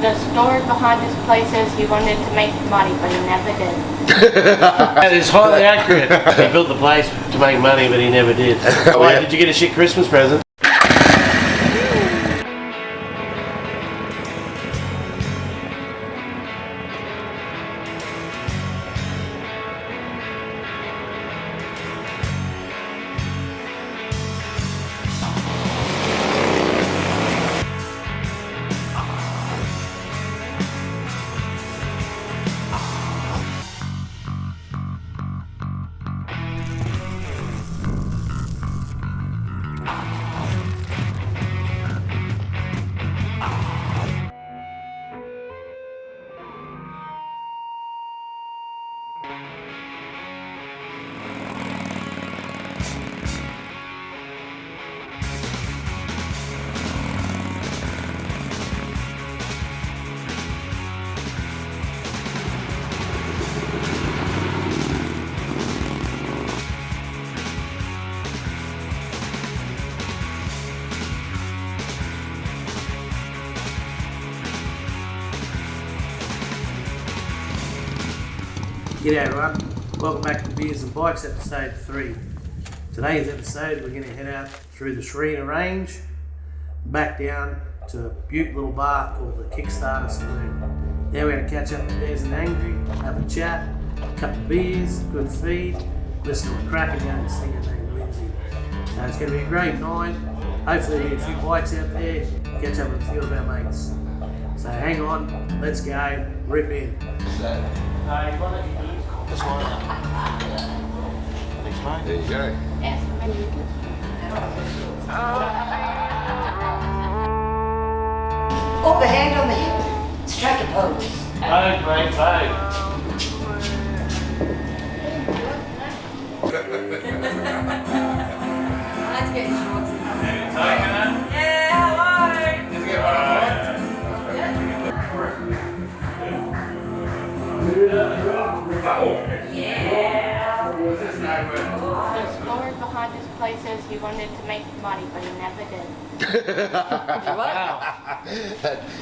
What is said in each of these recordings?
The story behind this place is he wanted to make money, but he never did. That is highly accurate. He built the place to make money, but he never did. Why, did you get a shit Christmas present? G'day everyone, welcome back to Beers and Bikes episode 3. Today's episode we're going to head out through the Sharina range, back down to a beaut little bar called the Kickstart Saloon. There we're going to catch up with Des and Angry, have a chat, a couple of beers, good feed, listen to a cracking young singer named Lindsay. So it's going to be a great night, hopefully there'll be a few bikes out there, catch up with a few of our mates. So hang on, let's go, rip in. This one. Thanks, mate. There you go. Oh, the hand on the hip. Strike a pose. Vogue, mate, vogue. Let's get shorts. The story behind this place is he wanted to make money, but he never did. Wow.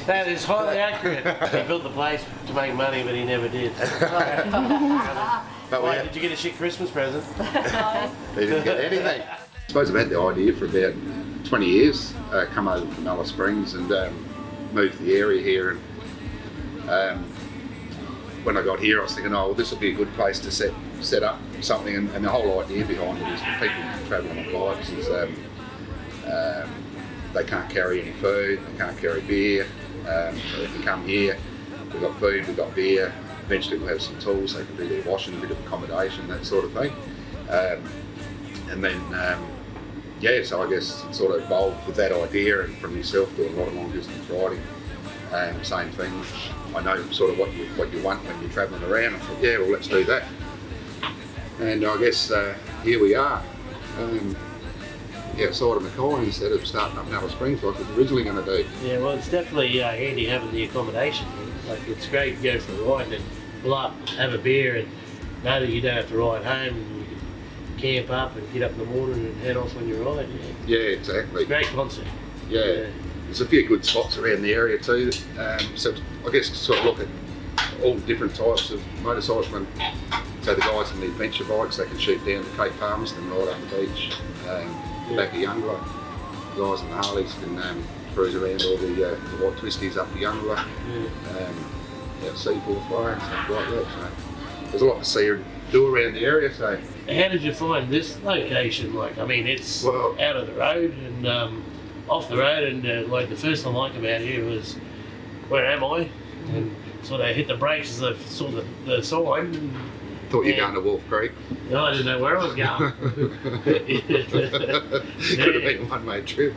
That is highly accurate. He built the place to make money, but he never did. Why, did you get a shit Christmas present? They didn't get anything. I suppose I've had the idea for about 20 years, come over from Alice Springs and moved to the area here. And when I got here, I was thinking, oh, well, this will be a good place to set up something. And the whole idea behind it is for people travelling on bikes is they can't carry any food, they can't carry beer. So if they come here, we've got food, we've got beer. Eventually we'll have some tools, they can do their washing, a bit of accommodation, that sort of thing. And then, so I guess it sort of evolved with that idea, and from yourself doing a lot of long distance riding. Same thing. I know sort of what you want when you're travelling around. I thought, yeah, well, let's do that. And I guess here we are, outside of Mackay instead of starting up in Alice Springs like I was originally going to do. Yeah, well, it's definitely handy having the accommodation. Like, it's great to go for a ride and pull up, have a beer, and know that you don't have to ride home. And you can camp up and get up in the morning and head off on your ride. Yeah, exactly. Great concept. Yeah. There's a few good spots around the area too, so I guess sort of look at all different types of motorcycling. So the guys on the adventure bikes, they can shoot down to Cape Palmerston, ride up the beach, back to Youngblow. The guys on the Harleys can cruise around all the white twisties up to Youngblow, Seaforth Way and stuff like that. So there's a lot to see and do around the area. So how did you find this location? Like, I mean, it's out of the road and off the road, and like the first time I came out here was, where am I? And sort of hit the brakes as I saw the sign. And, thought you were going to Wolf Creek. No, I didn't know where I was going. Could have been a one-way trip.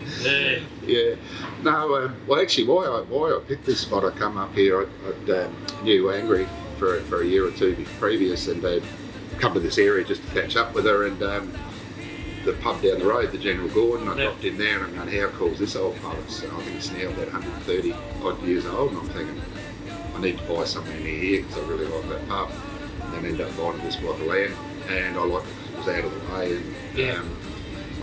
Yeah. No, well actually why I picked this spot, I come up here, I knew Angry for a year or two previous, and they'd come to this area just to catch up with her, and the pub down the road, the General Gordon, I dropped in there and I'm going, how cool is this old pub? I think it's now about 130 odd years old, and I'm thinking I need to buy somewhere near here because I really like that pub. And then ended up buying this block of land, and I liked it because it was out of the way, and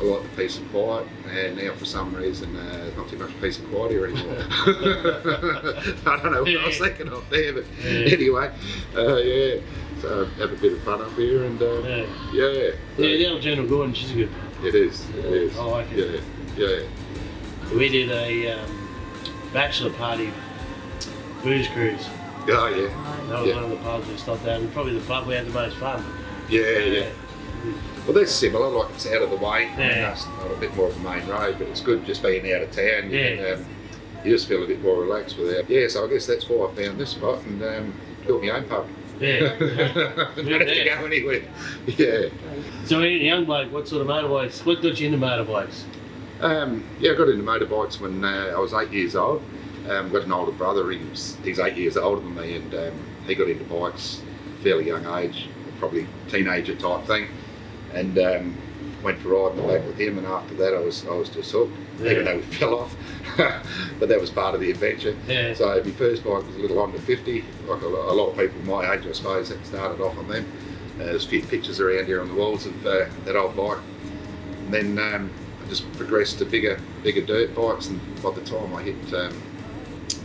I like the peace and quiet, and now for some reason there's not too much peace and quiet here anymore. I don't know what I was thinking of there, but anyway, yeah. So have a bit of fun up here, and yeah. The old General Gordon, she's a good pub. It is. It is. I like it. Yeah. We did a bachelor party booze cruise. Oh yeah. That was one of the pubs we stopped at, and probably the pub we had the most fun. Yeah. Well, that's similar. Like it's out of the way. Yeah. It's not a bit more of a main road, but it's good just being out of town. You just feel a bit more relaxed with it. Yeah. So I guess that's why I found this spot and built my own pub. Yeah. Don't have to go anywhere. Yeah. So you're a young bloke, what sort of motorbikes? What got you into motorbikes? I got into motorbikes when I was 8 years old. Got an older brother, he's 8 years older than me, and he got into bikes at a fairly young age, probably teenager type thing, and went for riding the back with him, and after that I was just hooked, even though we fell off, but that was part of the adventure. Yeah. So my first bike was a little Honda 50, like a lot of people my age I suppose that started off on them. There's a few pictures around here on the walls of that old bike. And then I just progressed to bigger dirt bikes, and by the time I hit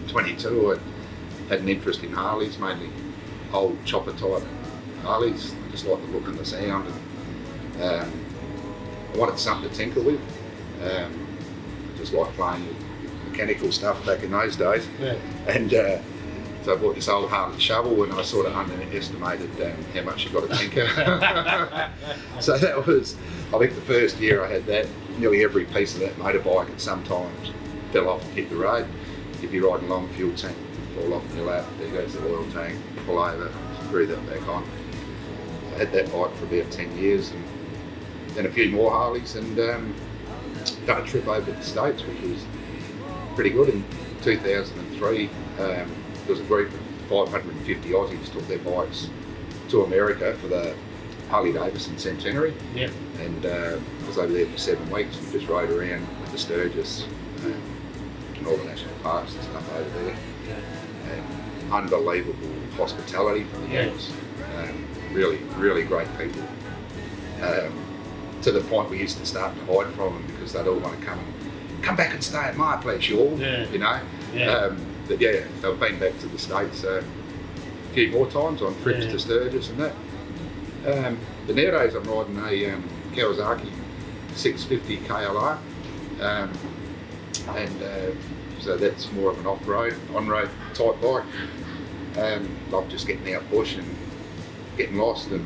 22 I had an interest in Harleys, mainly old chopper type Harleys. I just like the look and the sound, and I wanted something to tinker with. I just like playing with mechanical stuff back in those days. And so I bought this old Harley shovel, and I sort of underestimated how much you got to tinker. So that was, I think the first year I had that, nearly every piece of that motorbike at some times fell off and hit the road. If you're riding along, fuel tank fall off in your lap, there goes the oil tank, pull over, screw that back on. I had that bike for about 10 years, and then a few more Harleys, and done a trip over the States, which was pretty good. In 2003, there was a group of 550 Aussies took their bikes to America for the Harley-Davidson centenary. Yeah. And I was over there for 7 weeks and just rode around with the Sturgis and all the national parks and stuff over there. And unbelievable hospitality from the Yanks. Really, really great people. To the point we used to start to hide from them because they'd all want to come back and stay at my place, you all, you know. But yeah, so I've been back to the States a few more times on trips to Sturgis and that. But nowadays I'm riding a Kawasaki 650 KLR, and so that's more of an off-road, on-road type bike. Like just getting out bush and getting lost, and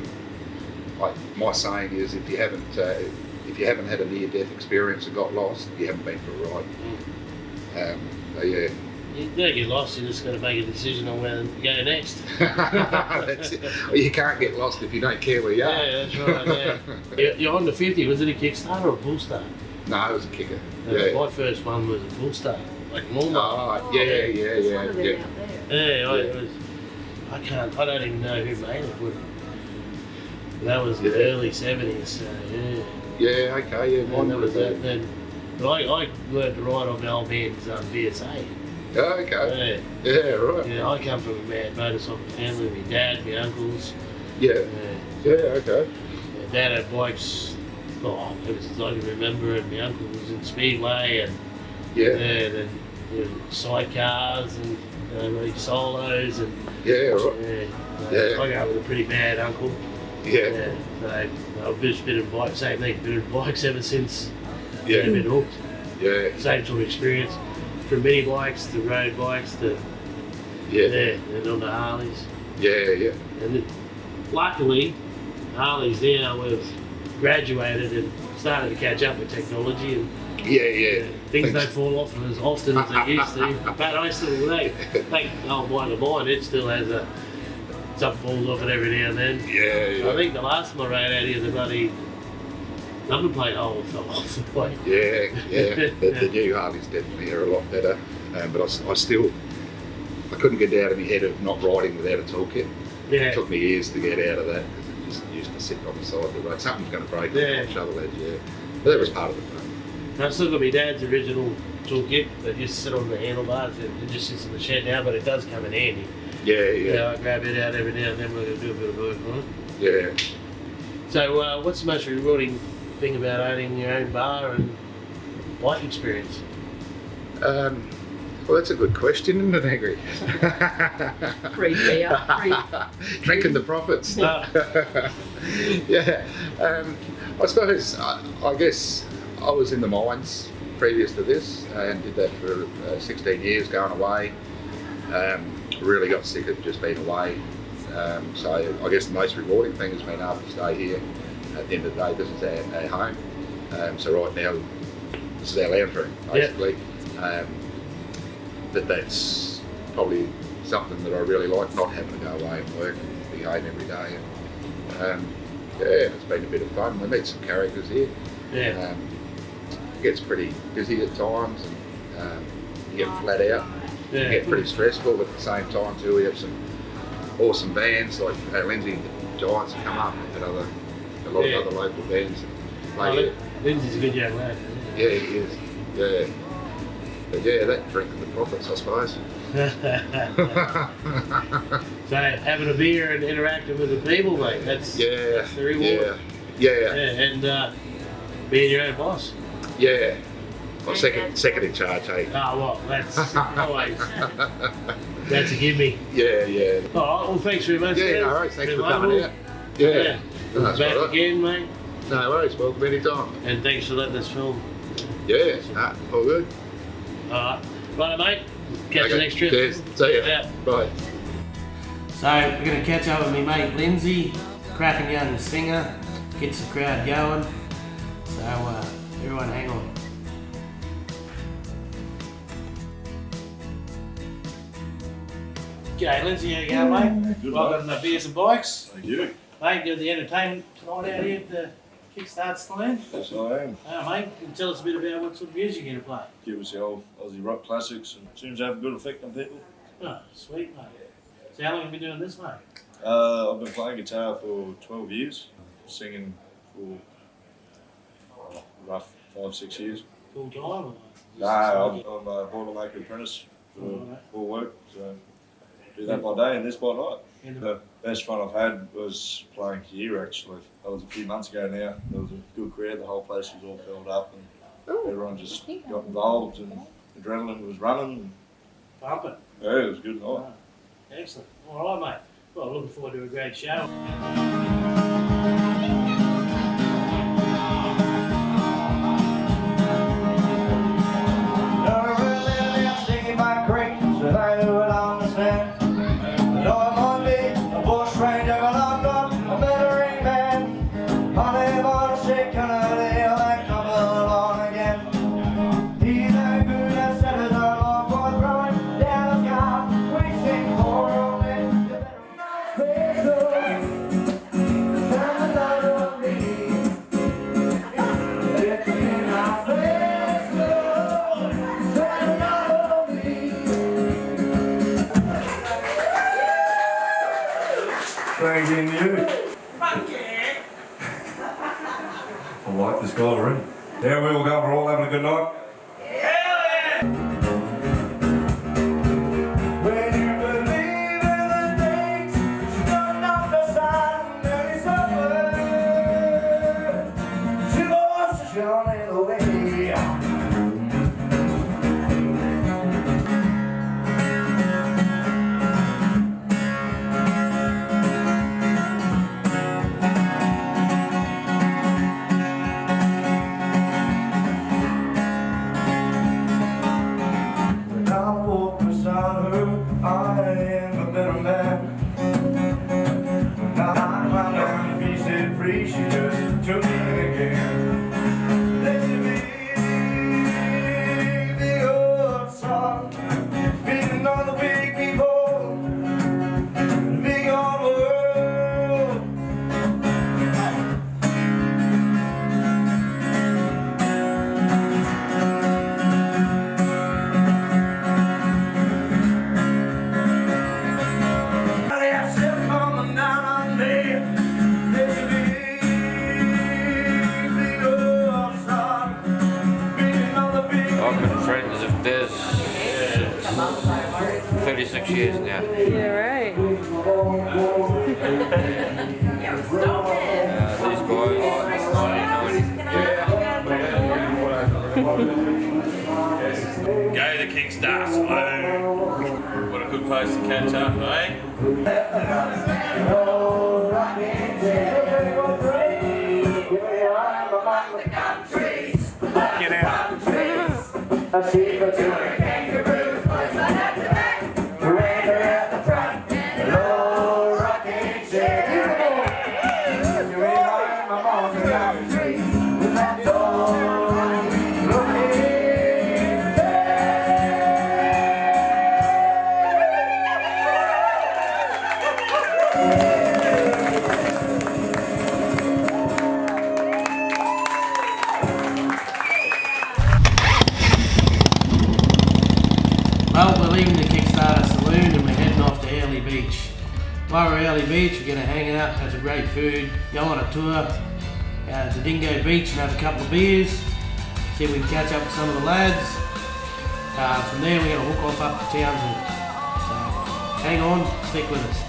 like my saying is, if you haven't had a near-death experience and got lost, you haven't been for a ride. So yeah. You don't get lost, you're just going to make a decision on where to go next. That's it. Well, you can't get lost if you don't care where you are. Yeah, that's right, yeah. You're on the 50, was it a Kickstart or a pull start? No, it was a kicker. My first one was a pull start, like normal. Oh, yeah. I don't even know who made it. That was the early 70s, so yeah. Yeah, okay, yeah, mine was that. But I learned to ride on my old man's VSA. Oh, okay. Yeah, right. Yeah, I come from a mad motorcycle family. My dad, my uncles. Yeah. Yeah, okay. My dad had bikes, ever since I can remember, and my uncle was in Speedway, and then sidecars and solos, and right. I got with a pretty bad uncle. Yeah. So I've just been in bikes, same thing, been in bikes ever since. Yeah. Been hooked. Yeah. Same sort of experience. From mini bikes to road bikes to and on the Harleys. Yeah. And luckily, Harleys now have graduated and started to catch up with technology, and things don't fall off as often as they used to. But I still think old bike of mine, it still has something falls off it every now and then. Yeah. I think the last time I rode out here, the bloody number plate hole fell off the bike. Yeah. The new Harleys definitely are a lot better, but I couldn't get out of my head of not riding without a toolkit. Yeah. It took me years to get out of that because it just used to sit on the side of the road. Something's going to break on the shovel edge, But that was part of the fun. And I've still got my dad's original toolkit that used to sit on the handlebars. It just sits in the shed now, but it does come in handy. Yeah, I grab it out every now and then when I do a bit of work on it. Yeah. So what's the most rewarding thing about owning your own bar and bike experience? Well, that's a good question, isn't it, Angry? Free beer. Drinking the profits. No. Yeah. I suppose, I guess I was in the mines previous to this and did that for 16 years, going away. Really got sick of just being away. So I guess the most rewarding thing has been able to stay here. At the end of the day, this is our home. So right now, this is our lounge room, basically. Yep. But that's probably something that I really like, not having to go away and work and be home every day. And, yeah, it's been a bit of fun. We meet some characters here. Yeah. It gets pretty busy at times, and you get flat out. Yeah. You get pretty stressful, but at the same time too, we have some awesome bands like Lindsay and the Giants have come up, and a lot of other local bands. Lindsay's a good young lad. Yeah, he is. Yeah. But yeah, that drinking the profits, I suppose. So having a beer and interacting with the people, mate, that's the reward. Yeah. And being your own boss. Yeah. Well, second in charge, hey? Oh, well, that's always, that's a gimme. Yeah. All right, well, thanks very much. Yeah, no worries, thanks for coming out. Yeah. No, that's back right. again, mate. No worries, welcome anytime. And thanks for letting us film. Yeah, nah, all good. All right. Right, mate. Catch you next trip. Cheers. See ya. Yeah. Bye. So we're going to catch up with my mate Lindsay, cracking young singer, gets the crowd going. So everyone hang on. G'day Lindsay, how you going, mate? Good, Welcome to Beers and Bikes. Thank you. Mate, you're the entertainment tonight out here at the Kickstart Saloon. Yes, I am. Mate, can you tell us a bit about what sort of music you're going to play? Give us the old Aussie rock classics, and seems to have a good effect on people. Oh, sweet, mate. So how long have you been doing this, mate? I've been playing guitar for 12 years, singing for rough 5-6 years. Full time or? No, I'm a boilermaker apprentice for work, so do that by day and this by night. The best fun I've had was playing here actually. That was a few months ago now. There was a good crowd, the whole place was all filled up and everyone just got involved and adrenaline was running. Pumping. Yeah, it was a good night. Oh, excellent. All right, mate. Well, looking forward to a great show. Crazy you. I like this guy already. Yeah, we all go, we're all having a good night. I've been friends of Des 36 years now. Yeah, right. These guys, 1990. Yeah. Go to Kickstart Saloon. What a good place to catch up, eh? Get out. Well, we're leaving the Kickstarter Saloon and we're heading off to Early Beach. While we're at Early Beach, we're going to hang out, have some great food, go on a tour to Dingo Beach and have a couple of beers, see if we can catch up with some of the lads. From there, we're going to hook off up to Townsville. So hang on, stick with us.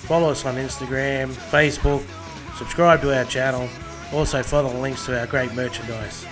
Follow us on Instagram, Facebook, subscribe to our channel, also follow the links to our great merchandise.